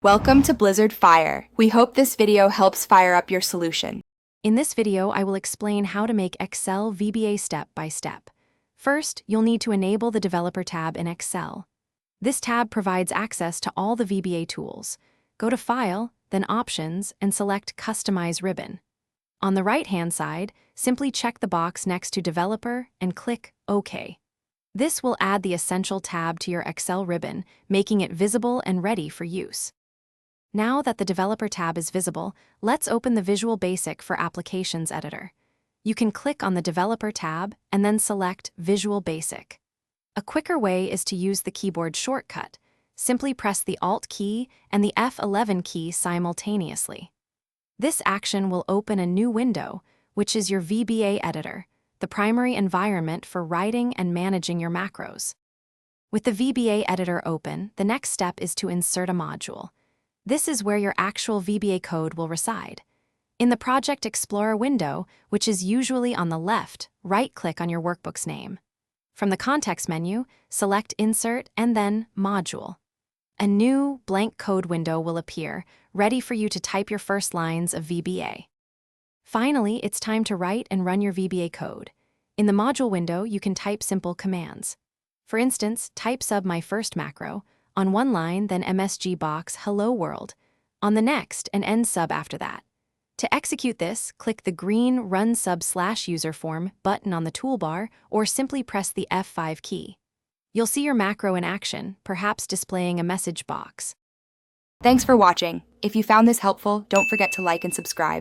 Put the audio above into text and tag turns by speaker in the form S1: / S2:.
S1: Welcome to Blizzard Fire. We hope this video helps fire up your solution.
S2: In this video, I will explain how to make Excel VBA step by step. First, you'll need to enable the Developer tab in Excel. This tab provides access to all the VBA tools. Go to File, then Options, and select Customize Ribbon. On the right-hand side, simply check the box next to Developer and click OK. This will add the Essential tab to your Excel ribbon, making it visible and ready for use. Now that the Developer tab is visible, let's open the Visual Basic for Applications editor. You can click on the Developer tab and then select Visual Basic. A quicker way is to use the keyboard shortcut. Simply press the Alt key and the F11 key simultaneously. This action will open a new window, which is your VBA editor, the primary environment for writing and managing your macros. With the VBA editor open, the next step is to insert a module. This is where your actual VBA code will reside. In the Project Explorer window, which is usually on the left, right-click on your workbook's name. From the context menu, select Insert and then Module. A new, blank code window will appear, ready for you to type your first lines of VBA. Finally, it's time to write and run your VBA code. In the Module window, you can type simple commands. For instance, type sub my first macro. On one line, then MSG box hello world. On the next, an end sub after that. To execute this, click the green Run Sub/User Form button on the toolbar or simply press the F5 key. You'll see your macro in action, perhaps displaying a message box.
S1: Thanks for watching. If you found this helpful, don't forget to like and subscribe.